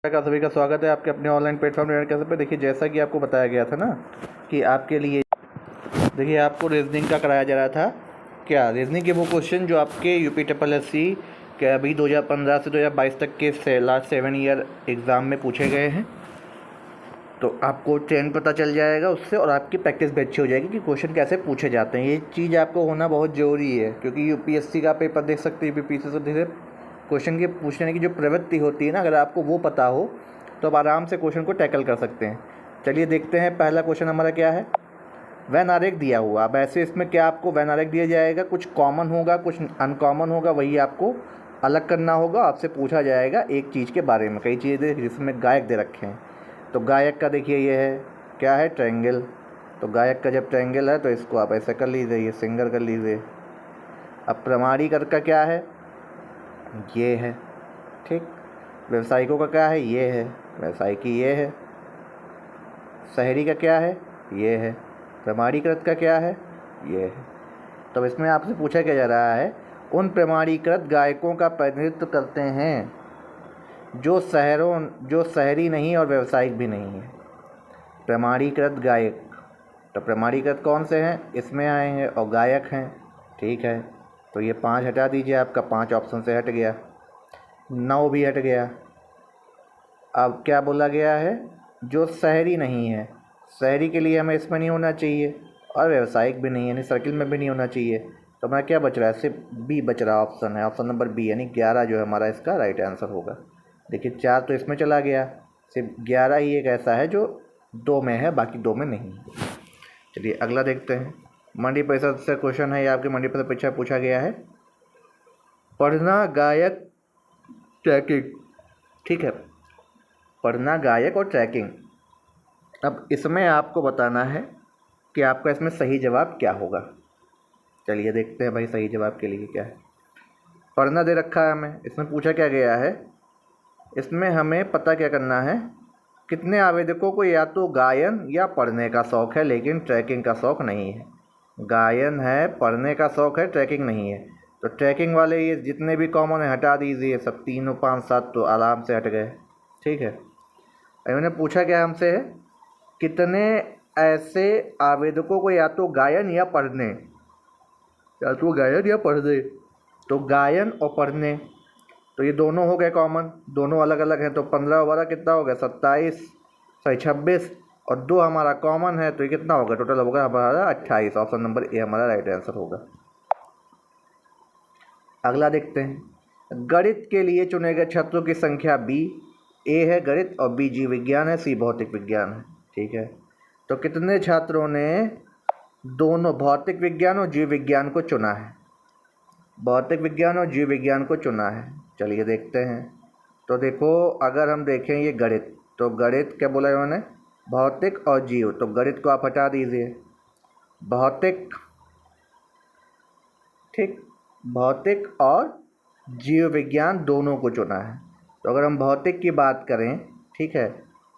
का सभी का स्वागत है आपके अपने ऑनलाइन प्लेटफॉर्म लर्न कैसे पे। देखिए, जैसा कि आपको बताया गया था ना कि आपके लिए देखिए आपको रीजनिंग का कराया जा रहा था। क्या रीजनिंग के वो क्वेश्चन जो आपके यूपी ट्रिपल एस सी के अभी 2015 से 2022 तक के लास्ट 7 ईयर एग्ज़ाम में पूछे गए हैं, तो आपको ट्रेंड पता चल जाएगा उससे और आपकी प्रैक्टिस भी अच्छी हो जाएगी कि क्वेश्चन कैसे पूछे जाते हैं। ये चीज़ आपको होना बहुत ज़रूरी है, क्योंकि यूपीएससी का पेपर देख सकते हैं, यूपीपीसी से धीरे क्वेश्चन के पूछने की जो प्रवृत्ति होती है ना, अगर आपको वो पता हो तो आप आराम से क्वेश्चन को टैकल कर सकते हैं। चलिए देखते हैं, पहला क्वेश्चन हमारा क्या है। वैन आरेख दिया हुआ। अब ऐसे इसमें क्या आपको वैन आरेख दिया जाएगा, कुछ कॉमन होगा कुछ अनकॉमन होगा, वही आपको अलग करना होगा। आपसे पूछा जाएगा एक चीज़ के बारे में। कई चीज़ें जिसमें गायक दे रखे हैं, तो गायक का देखिए ये है, क्या है, ट्रायंगल। तो गायक का जब ट्रायंगल है तो इसको आप ऐसे कर लीजिए, ये सिंगर कर लीजिए। अब प्रमाणीकर का क्या है, ये है, ठीक। व्यवसायिकों का क्या है, ये है, व्यवसायिकी ये है। शहरी का क्या है, ये है। प्रमाणीकृत का क्या है, ये है। तो इसमें आपसे पूछा क्या जा रहा है, उन प्रमाणीकृत गायकों का प्रतिनिधित्व करते हैं जो शहरी नहीं और व्यवसायिक भी नहीं है। प्रमाणीकृत गायक, तो प्रमाणीकृत कौन से हैं, इसमें आए हैं, और गायक हैं, ठीक है। तो ये 5 हटा दीजिए, आपका 5 ऑप्शन से हट गया, 9 भी हट गया। अब क्या बोला गया है, जो शहरी नहीं है, शहरी के लिए हमें इसमें नहीं होना चाहिए और व्यवसायिक भी नहीं है, यानी सर्किल में भी नहीं होना चाहिए। तो हमारा क्या बच रहा है, सिर्फ बी बच रहा ऑप्शन है, ऑप्शन नंबर बी, यानी 11 जो है हमारा इसका राइट आंसर होगा। देखिए 4 तो इसमें चला गया, सिर्फ 11 ही एक ऐसा है जो 2 में है, बाकी 2 में नहीं। चलिए अगला देखते हैं। मंडी परिषद से क्वेश्चन है, ये आपके मंडी परिषद परीक्षा पूछा गया है। पढ़ना गायक ट्रैकिंग, ठीक है, पढ़ना गायक और ट्रैकिंग। अब इसमें आपको बताना है कि आपका इसमें सही जवाब क्या होगा। चलिए देखते हैं भाई सही जवाब के लिए क्या है। पढ़ना दे रखा है हमें, इसमें पूछा क्या गया है, इसमें हमें पता क्या करना है, कितने आवेदकों को या तो गायन या पढ़ने का शौक़ है लेकिन ट्रैकिंग का शौक़ नहीं है। गायन है, पढ़ने का शौक़ है, ट्रैकिंग नहीं है। तो ट्रैकिंग वाले ये जितने भी कॉमन है हटा दीजिए, सब 3 5 7 तो आराम से हट गए, ठीक है। इन्होंने पूछा क्या हमसे है, कितने ऐसे आवेदकों को या तो गायन या पढ़ने, या तो गायन या पढ़ने, तो गायन और पढ़ने, तो ये दोनों हो गए कॉमन, दोनों अलग अलग हैं। तो 15 वाला कितना हो गया, 26 और 2 हमारा कॉमन है, तो ये कितना होगा, टोटल होगा हमारा 28। ऑप्शन नंबर ए हमारा राइट आंसर होगा। अगला देखते हैं। गणित के लिए चुने गए छात्रों की संख्या बी, ए है गणित और बी जीव विज्ञान है, सी भौतिक विज्ञान है, ठीक है। तो कितने छात्रों ने दोनों भौतिक विज्ञान और जीव विज्ञान को चुना है, भौतिक विज्ञान और जीव विज्ञान को चुना है। चलिए देखते हैं। तो देखो, अगर हम देखें ये गणित, तो गणित क्या बोला इन्होंने, भौतिक और जीव, तो गणित को आप हटा दीजिए, भौतिक, ठीक, भौतिक और जीव विज्ञान दोनों को चुना है। तो अगर हम भौतिक की बात करें, ठीक है,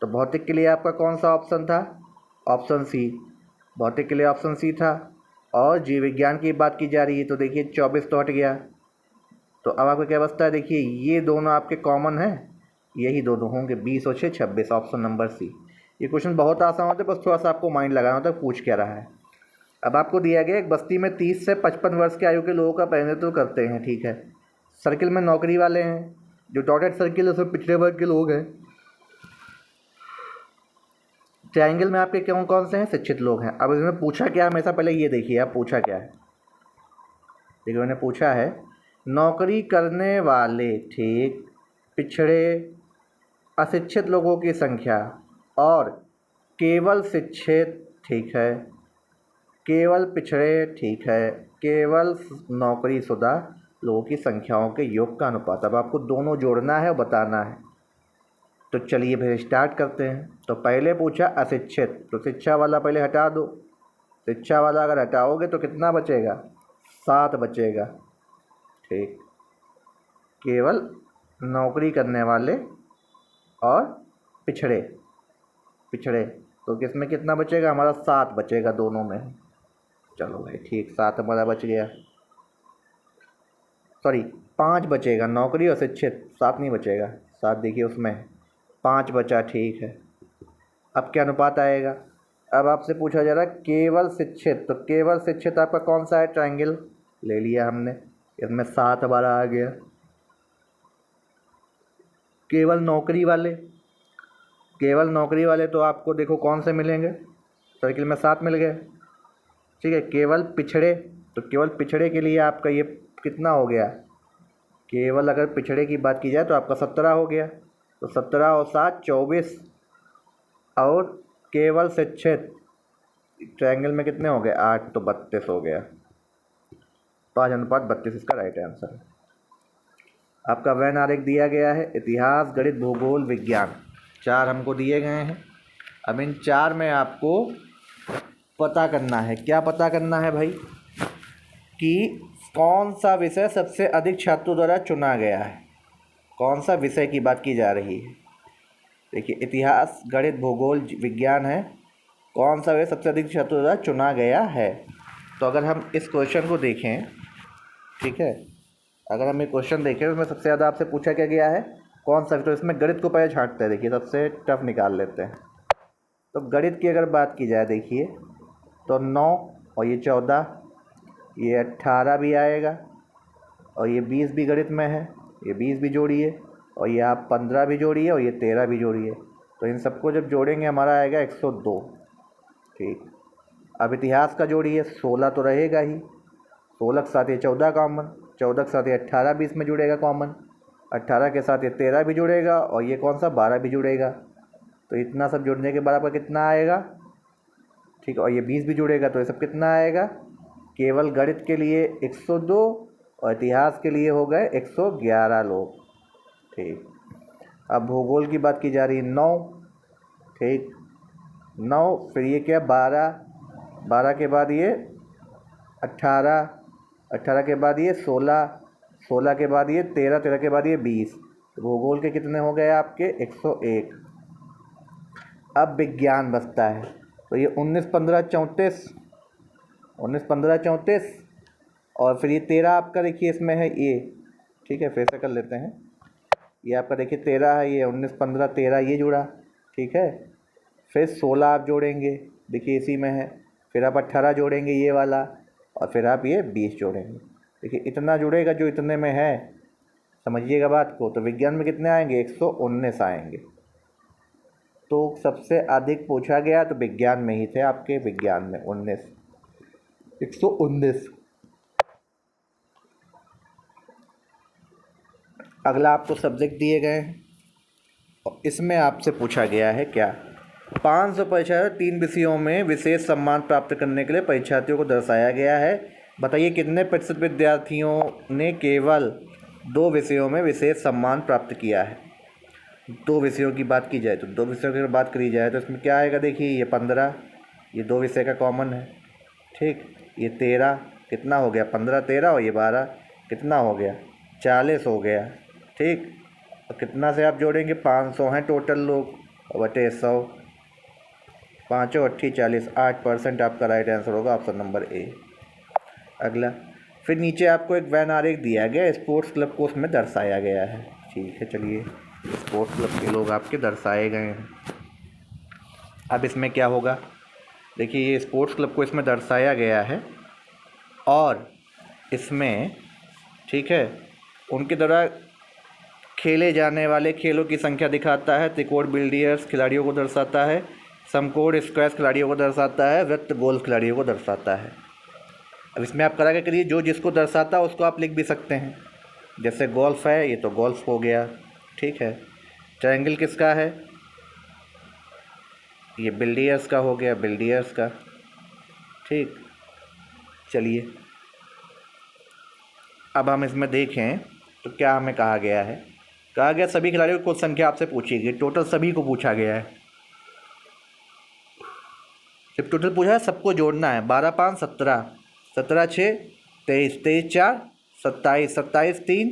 तो भौतिक के लिए आपका कौन सा ऑप्शन था, ऑप्शन सी, भौतिक के लिए ऑप्शन सी था। और जीव विज्ञान की बात की जा रही है, तो देखिए 24 तो हट गया। तो अब आपको क्या बचता है, देखिए ये दोनों आपके कॉमन हैं, यही दोनों होंगे, 20 और 6 26, ऑप्शन नंबर सी। ये क्वेश्चन बहुत आसान होता है, बस थोड़ा सा आपको माइंड लगाना होता है पूछ क्या रहा है। अब आपको दिया गया एक बस्ती में 30 से 55 वर्ष की आयु के लोगों का प्रतिनिधित्व करते हैं, ठीक है। सर्किल में नौकरी वाले हैं, जो डॉटेड सर्किल है उसमें पिछड़े वर्ग के लोग हैं। ट्रायंगल में आपके कौन कौन से हैं, शिक्षित लोग हैं। अब इसमें पूछा क्या, हमेशा पहले ये देखिए आप पूछा क्या है। देखिए मैंने पूछा है नौकरी करने वाले, ठीक, पिछड़े अशिक्षित लोगों की संख्या और केवल शिक्षित, ठीक है, केवल पिछड़े, ठीक है, केवल नौकरीशुदा लोगों की संख्याओं के योग का अनुपात। अब आपको दोनों जोड़ना है और बताना है। तो चलिए फिर स्टार्ट करते हैं। तो पहले पूछा अशिक्षित, तो शिक्षा वाला पहले हटा दो, शिक्षा वाला अगर हटाओगे तो कितना बचेगा, 7 बचेगा, ठीक। केवल नौकरी करने वाले और पिछड़े, पिछड़े, तो किसमें कितना बचेगा, हमारा 7 बचेगा दोनों में। चलो भाई ठीक, 7 हमारा बच गया, सॉरी 5 बचेगा, नौकरी और शिक्षित 7 नहीं बचेगा, 7 देखिए उसमें 5 बचा, ठीक है। अब क्या अनुपात आएगा? अब आपसे पूछा जा रहा है केवल शिक्षित, तो केवल शिक्षित आपका कौन सा है? ट्रायंगल ले लिया हमने, इसमें 7 हमारा आ गया। केवल नौकरी वाले, केवल नौकरी वाले तो आपको देखो कौन से मिलेंगे, सर्किल में 7 मिल गए, ठीक है। केवल पिछड़े, तो केवल पिछड़े के लिए आपका ये कितना हो गया? केवल अगर पिछड़े की बात की जाए तो आपका 17 हो गया, तो 17 और 7 24, और केवल शिक्षित ट्रायंगल में कितने हो गए? 8, तो 32 हो गया। 5:32 इसका राइट आंसर है। आपका वैन आरेख दिया गया है, इतिहास, गणित, भूगोल, विज्ञान, 4 हमको दिए गए हैं। अब इन 4 में आपको पता करना है, क्या पता करना है भाई? कि कौन सा विषय सबसे अधिक छात्रों द्वारा चुना गया है। कौन सा विषय की बात की जा रही है? देखिए, इतिहास, गणित, भूगोल, विज्ञान है, कौन सा विषय सबसे अधिक छात्रों द्वारा चुना गया है। तो अगर हम इस क्वेश्चन को देखें, ठीक है, अगर हम ये क्वेश्चन देखें तो इसमें सबसे ज़्यादा आपसे पूछा क्या गया है? कौन सा? तो इसमें गणित को पहले छांटते हैं, देखिए सबसे टफ निकाल लेते हैं। तो गणित की अगर बात की जाए, देखिए तो 9 और ये 14, ये 18 भी आएगा, और ये 20 भी गणित में है, ये 20 भी जोड़िए, और ये आप 15 भी जोड़िए, और ये 13 भी जोड़िए। तो इन सबको जब जोड़ेंगे हमारा आएगा 102, ठीक। अब इतिहास का जोड़िए, 16 तो रहेगा ही, 16 के साथ ये 14 कॉमन, 14 के साथ ये 18 भी इसमें जुड़ेगा कॉमन, 18 के साथ ये 13 भी जुड़ेगा, और ये कौन सा 12 भी जुड़ेगा। तो इतना सब जुड़ने के बाद आपका कितना आएगा? ठीक, और ये 20 भी जुड़ेगा, तो ये सब कितना आएगा? केवल गणित के लिए 102 और इतिहास के लिए हो गए 111 लोग, ठीक। अब भूगोल की बात की जा रही है, 9, ठीक, 9, फिर ये क्या 12, 12 के बाद ये 18, 18 के बाद ये 16, 16 के बाद ये 13, 13 के बाद ये 20। तो भूगोल के कितने हो गए आपके? 101। अब विज्ञान बचता है, तो ये 19, 15, 34, 19, 15, 34, और फिर ये 13 आपका देखिए इसमें है ये, ठीक है, फिर से कर लेते हैं। ये आपका देखिए 13 है, ये 19, 15, 13 ये जुड़ा, ठीक है। फिर 16 आप जोड़ेंगे, देखिए इसी में है, फिर आप 18 जोड़ेंगे ये वाला, और फिर आप ये 20 जोड़ेंगे, देखिए इतना जुड़ेगा जो इतने में है, समझिएगा बात को। तो विज्ञान में कितने आएंगे? 119 आएंगे। तो सबसे अधिक पूछा गया तो विज्ञान में ही थे आपके, विज्ञान में 19, 119। अगला आपको सब्जेक्ट दिए गए हैं, और इसमें आपसे पूछा गया है क्या? 500 परीक्षार्थी 3 विषयों में विशेष सम्मान प्राप्त करने के लिए परीक्षार्थियों को दर्शाया गया है। बताइए कितने प्रतिशत विद्यार्थियों ने केवल 2 विषयों में विशेष सम्मान प्राप्त किया है। 2 विषयों की बात की जाए तो 2 विषयों की बात करी जाए तो इसमें क्या आएगा? देखिए ये 15, ये 2 विषय का कॉमन है, ठीक। ये 13 कितना हो गया? 15, 13, और ये 12 कितना हो गया? 40 हो गया, ठीक। और कितना से आप जोड़ेंगे? 500 हैं टोटल लोग, और बटे 100, 5 और 8 40, 8% आपका राइट आंसर होगा, ऑप्शन नंबर ए। अगला, फिर नीचे आपको एक वैन आरेख दिया गया, स्पोर्ट्स क्लब को उसमें दर्शाया गया है, ठीक है। चलिए, स्पोर्ट्स क्लब के लोग आपके दर्शाए गए हैं। अब इसमें क्या होगा? देखिए ये स्पोर्ट्स क्लब को इसमें दर्शाया गया है, और इसमें, ठीक है, उनके द्वारा खेले जाने वाले खेलों की संख्या दिखाता है। त्रिकोण बिलियर्ड्स खिलाड़ियों को दर्शाता है, समकोण स्क्वैश खिलाड़ियों को दर्शाता है, वृत्त गोल्फ खिलाड़ियों को दर्शाता है। अब इसमें आप करा के करिए, जो जिसको दर्शाता है उसको आप लिख भी सकते हैं। जैसे गोल्फ है, ये तो गोल्फ हो गया, ठीक है। ट्रायंगल किसका है? ये बिलियर्ड्स का हो गया, बिलियर्ड्स का, ठीक। चलिए, अब हम इसमें देखें तो क्या हमें कहा गया है? कहा गया सभी खिलाड़ियों की कुल संख्या आपसे पूछी गई, टोटल सभी को पूछा गया है। जब टोटल पूछा है सबको जोड़ना है, 12 5 17, 17 6 23, 23 4 27, 27 3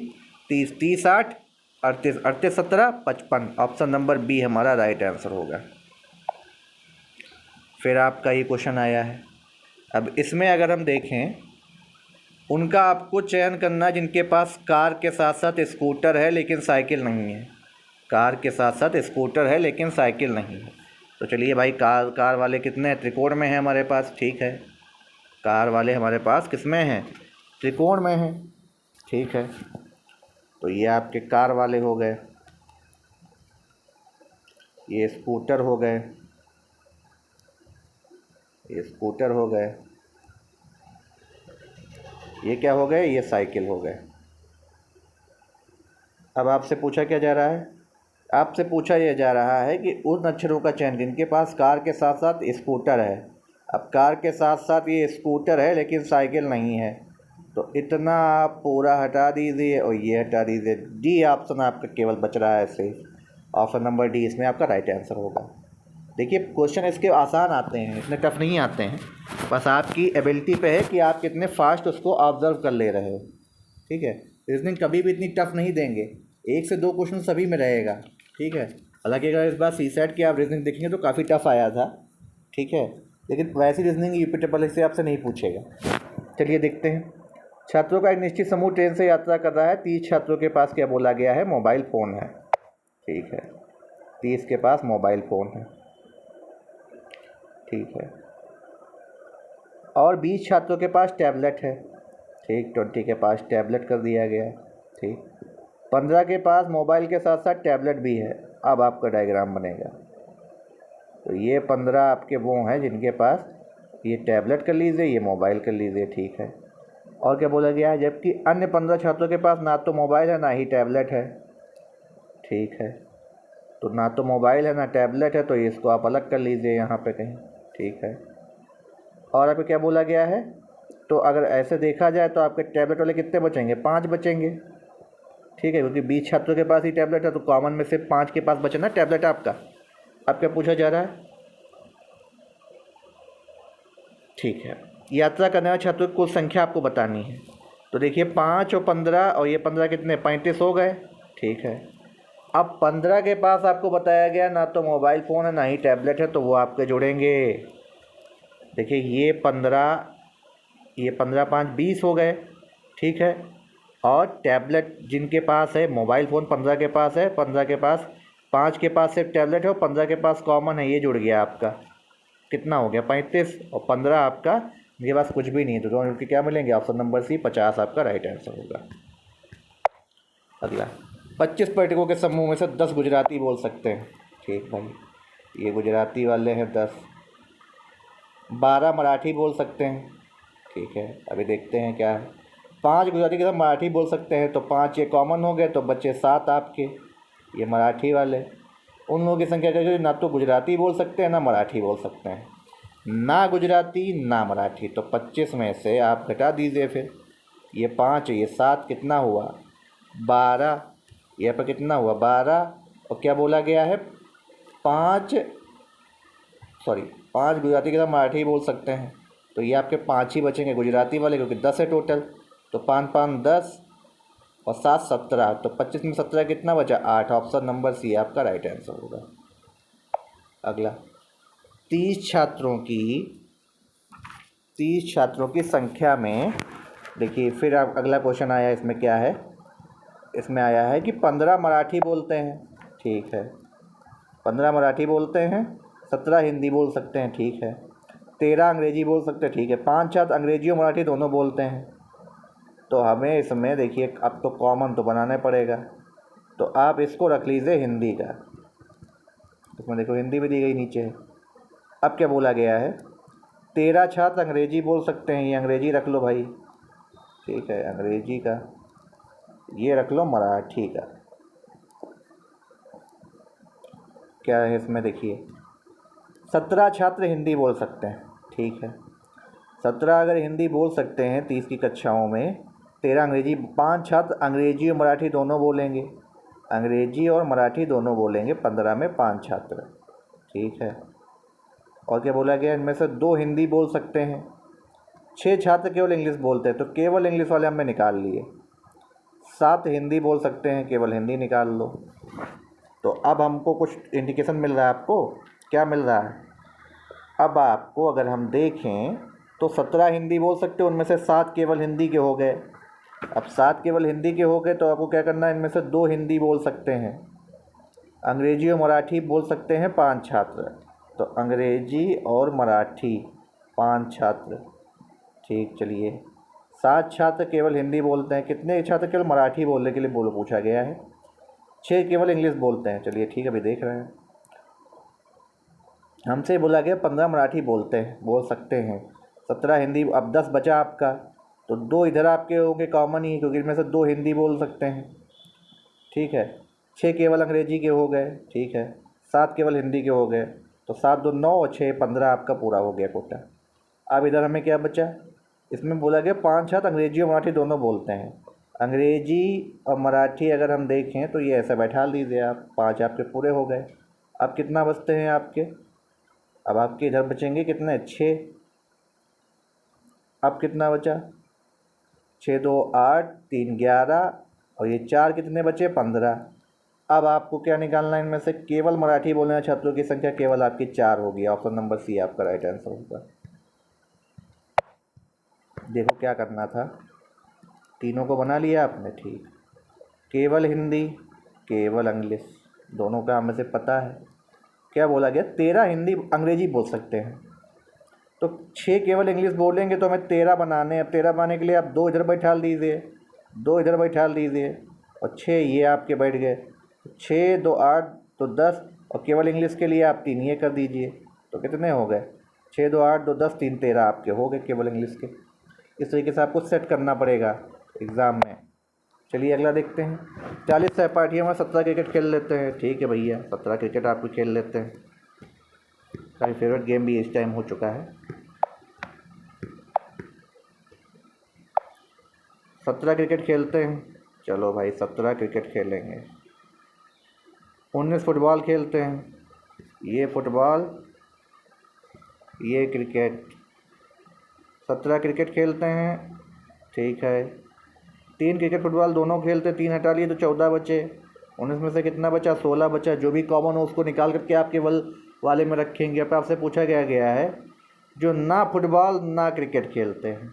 30, 30 8 38, 38 17 55, ऑप्शन नंबर बी हमारा राइट आंसर होगा। फिर आपका ये क्वेश्चन आया है, अब इसमें अगर हम देखें, उनका आपको चयन करना जिनके पास कार के साथ साथ स्कूटर है लेकिन साइकिल नहीं है। कार के साथ साथ स्कूटर है लेकिन साइकिल नहीं है। तो चलिए भाई, कार वाले कितने हैं? त्रिकोण में है हमारे पास, ठीक है। कार वाले हमारे पास किस में हैं? त्रिकोण में हैं, ठीक है। तो ये आपके कार वाले हो गए, ये स्कूटर हो गए, ये स्कूटर हो गए, ये क्या हो गए? ये साइकिल हो गए। अब आपसे पूछा क्या जा रहा है? आपसे पूछा यह जा रहा है कि उन अक्षरों का चयन जिनके पास कार के साथ साथ स्कूटर है। अब कार के साथ साथ ये स्कूटर है लेकिन साइकिल नहीं है, तो इतना आप पूरा हटा दीजिए और ये हटा दीजिए। डी ऑप्शन आपका केवल बच रहा है ऐसे। ऑप्शन नंबर डी इसमें आपका राइट आंसर होगा। देखिए, क्वेश्चन इसके आसान आते हैं, इतने टफ नहीं आते हैं। बस आपकी एबिलिटी पे है कि आप कितने फास्ट उसको ऑब्जर्व कर ले रहे हो, ठीक है। रीजनिंग कभी भी इतनी टफ नहीं देंगे, 1 से 2 क्वेश्चन सभी में रहेगा, ठीक है। हालांकि अगर इस बार CSAT की आप रीजनिंग देखेंगे तो काफ़ी टफ आया था, ठीक है, लेकिन वैसी रीजनिंग यूपी ट्रिपल एस से आपसे नहीं पूछेगा। चलिए देखते हैं। छात्रों का एक निश्चित समूह ट्रेन से यात्रा कर रहा है। 30 छात्रों के पास क्या बोला गया है? मोबाइल फ़ोन है, ठीक है। 30 के पास मोबाइल फ़ोन है, ठीक है। और 20 छात्रों के पास टैबलेट है, ठीक। 20 के पास टैबलेट कर दिया गया, ठीक। 15 के पास मोबाइल के साथ साथ टैबलेट भी है। अब आपका डायग्राम बनेगा। तो ये 15 आपके वो हैं जिनके पास ये टैबलेट कर लीजिए, ये मोबाइल कर लीजिए, ठीक है। और क्या बोला गया है? जबकि अन्य 15 छात्रों के पास ना तो मोबाइल है ना ही टैबलेट है, ठीक है। तो ना तो मोबाइल है ना टैबलेट है, तो इसको आप अलग कर लीजिए यहाँ पे कहीं, ठीक है। और आपको क्या बोला गया है? तो अगर ऐसे देखा जाए तो आपके टैबलेट वाले कितने बचेंगे? 5 बचेंगे, ठीक है, क्योंकि 20 छात्रों के पास ही टैबलेट है, तो कॉमन में से 5 के पास बचना टैबलेट आपका। अब क्या पूछा जा रहा है? ठीक है, यात्रा करने वाले छात्रों की कुल संख्या आपको बतानी है। तो देखिए, 5 और 15 और ये 15 कितने? 35 हो गए, ठीक है। अब 15 के पास आपको बताया गया ना तो मोबाइल फ़ोन है ना ही टैबलेट है, तो वो आपके जुड़ेंगे। देखिए, ये 15 5 20 हो गए, ठीक है। और टैबलेट जिनके पास है, मोबाइल फ़ोन 15 के पास है, 15 के पास 5 के पास सिर्फ टैबलेट है और 15 के पास कॉमन है, ये जुड़ गया आपका। कितना हो गया? 35 और 15 आपका, इनके पास कुछ भी नहीं है, तो दोनों के क्या मिलेंगे? ऑप्शन नंबर सी 50 आपका राइट आंसर होगा। अगला, 25 पर्यटकों के समूह में से 10 गुजराती बोल सकते हैं, ठीक भाई। ये गुजराती वाले हैं 10। 12 मराठी बोल सकते हैं, ठीक है। अभी देखते हैं क्या है। 5 गुजराती के साथ मराठी बोल सकते हैं, तो 5 ये कॉमन हो गए, तो बच्चे 7 आपके, ये मराठी वाले। उन लोगों की संख्या क्या है ना तो गुजराती बोल सकते हैं ना मराठी बोल सकते हैं, ना गुजराती ना मराठी। तो 25 में से आप घटा दीजिए फिर। ये 5 ये 7 कितना हुआ? 12। यहाँ पर कितना हुआ? 12। और क्या बोला गया है? 5 गुजराती के साथ मराठी बोल सकते हैं, तो ये आपके 5 ही बचेंगे गुजराती वाले, क्योंकि 10 है टोटल। तो 5 5 10 और 7 17, तो 25 में 17 कितना बचा? 8। ऑप्शन नंबर सी आपका राइट आंसर होगा। अगला, 30 छात्रों की संख्या में देखिए, फिर आप अगला क्वेश्चन आया, इसमें क्या है? इसमें आया है कि 15 मराठी बोलते हैं, ठीक है। 15 मराठी बोलते हैं, 17 हिंदी बोल सकते हैं, ठीक है। 13 अंग्रेजी बोल सकते हैं, ठीक है। 5 छात्र अंग्रेजी और मराठी दोनों बोलते हैं, तो हमें इसमें देखिए अब तो कॉमन तो बनाना पड़ेगा, तो आप इसको रख लीजिए हिंदी का। इसमें देखो हिंदी भी दी गई नीचे। अब क्या बोला गया है? 13 छात्र अंग्रेजी बोल सकते हैं, ये अंग्रेजी रख लो भाई, ठीक है। अंग्रेजी का ये रख लो, मराठी का क्या है इसमें? देखिए, 17 छात्र हिंदी बोल सकते हैं, ठीक है। 17 अगर हिंदी बोल सकते हैं 30 की कक्षाओं में, 13 अंग्रेजी। 5 छात्र अंग्रेजी और मराठी दोनों बोलेंगे, अंग्रेजी और मराठी दोनों बोलेंगे, 15 में 5 छात्र, ठीक है। और क्या बोला गया? इनमें से 2 हिंदी बोल सकते हैं। 6 छात्र केवल इंग्लिश बोलते हैं, तो केवल इंग्लिश वाले हमने निकाल लिए। 7 हिंदी बोल सकते हैं, केवल हिंदी निकाल लो। तो अब हमको कुछ इंडिकेशन मिल रहा है। आपको क्या मिल रहा है? अब आपको अगर हम देखें तो 17 हिंदी बोल सकते हो, उनमें से 7 केवल हिंदी के हो गए। अब 7 केवल हिंदी के हो गए, तो आपको क्या करना है? इनमें से 2 हिंदी बोल सकते हैं, अंग्रेजी और मराठी बोल सकते हैं 5 छात्र, तो अंग्रेजी और मराठी 5 छात्र। ठीक, चलिए 7 छात्र केवल हिंदी बोलते हैं। कितने छात्र केवल मराठी बोलने के लिए पूछा गया है? 6 केवल इंग्लिश बोलते हैं। चलिए ठीक है, अभी देख रहे हैं। हमसे बोला गया 15 मराठी बोल सकते हैं, 17 हिंदी। अब 10 बचा आपका, तो 2 इधर आपके होंगे कॉमन ही, क्योंकि इनमें से 2 हिंदी बोल सकते हैं। ठीक है, 6 केवल अंग्रेजी के हो गए। ठीक है, 7 केवल हिंदी के हो गए, तो 7 2 9 और 6 15 आपका पूरा हो गया कोटा। अब इधर हमें क्या बचा? इसमें बोला गया 5 छात्र अंग्रेजी और मराठी दोनों बोलते हैं। अंग्रेजी और मराठी अगर हम देखें तो ये ऐसा बैठा लीजिए आप, 5 आपके पूरे हो गए। अब कितना बचते हैं आपके? अब आपके इधर बचेंगे कितने? 6। अब कितना बचा? 6 2 8, 3 11 और ये 4 कितने बचे? 15। अब आपको क्या निकालना है इनमें से? केवल मराठी बोलने वाले छात्रों की संख्या केवल आपकी 4 होगी। ऑप्शन नंबर सी आपका राइट आंसर होगा। देखो क्या करना था, तीनों को बना लिया आपने। ठीक, केवल हिंदी, केवल इंग्लिश, दोनों का हमें से पता है। क्या बोला गया? 13 हिंदी अंग्रेजी बोल सकते हैं, तो 6 केवल इंग्लिश बोलेंगे, तो हमें 13 बनाने हैं। अब 13 बनाने के लिए आप 2 इधर बैठा दीजिए, 2 इधर बैठा दीजिए, और 6 ये आपके बैठ गए। 6 2 8 तो 10, और केवल इंग्लिश के लिए आप 3 ये कर दीजिए, तो कितने हो गए? 6 2 8 2 10 3 13 आपके हो गए केवल इंग्लिश के। इस तरीके से आपको सेट करना पड़ेगा एग्ज़ाम में। चलिए अगला देखते हैं। 40 सहपाठियों में 17 क्रिकेट खेल लेते हैं। ठीक है भैया, 17 क्रिकेट आपको खेल लेते हैं। मेरा फेवरेट गेम भी इस टाइम हो चुका है। 17 क्रिकेट खेलते हैं। चलो भाई 17 क्रिकेट खेलेंगे। 19 फुटबॉल खेलते हैं। ये फुटबॉल, ये क्रिकेट। 17 क्रिकेट खेलते हैं। ठीक है, 3 क्रिकेट फुटबॉल दोनों खेलते, 3 हटा लिए तो 14 बचे। 19 में से कितना बचा? 16 बचा। जो भी कॉमन हो उसको निकाल करके आप केवल वाले में रखेंगे। अब आपसे पूछा गया है जो ना फुटबॉल ना क्रिकेट खेलते हैं,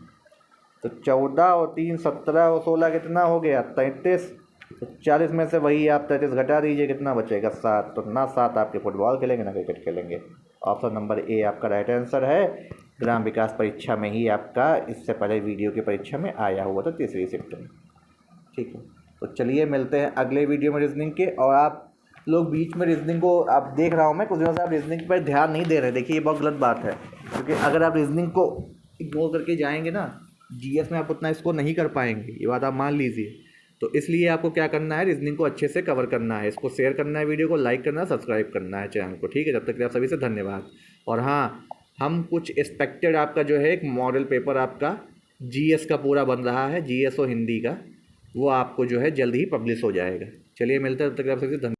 तो 14 और 3 17 और 16 कितना हो गया? 33। तो 40 में से वही आप 33 घटा दीजिए, कितना बचेगा? 7। तो ना 7 आपके फुटबॉल खेलेंगे ना क्रिकेट खेलेंगे। ऑप्शन नंबर ए आपका राइट आंसर है। ग्राम विकास परीक्षा में ही आपका इससे पहले वीडियो की परीक्षा में आया हुआ था, 3री शिफ्ट में। ठीक है, तो चलिए मिलते हैं अगले वीडियो में रीजनिंग के। और आप लोग बीच में रीजनिंग को, आप देख रहा हूँ मैं कुछ दिनों से आप रीजनिंग पर ध्यान नहीं दे रहे। देखिए ये बहुत गलत बात है, क्योंकि अगर आप रीजनिंग को इग्नोर करके जाएंगे ना, जीएस में आप उतना इसको नहीं कर पाएंगे, ये बात आप मान लीजिए। तो इसलिए आपको क्या करना है, रीजनिंग को अच्छे से कवर करना है। इसको शेयर करना है, वीडियो को लाइक करना है, सब्सक्राइब करना है चैनल को। ठीक है, जब तक के लिए आप सभी से धन्यवाद। और हाँ, हम कुछ एक्सपेक्टेड आपका जो है एक मॉडल पेपर आपका जीएस का पूरा बन रहा है, जीएस और हिंदी का, वो आपको जो है जल्द ही पब्लिश हो जाएगा। चलिए मिलते हैं, तब तक आप सभी से धन्यवाद।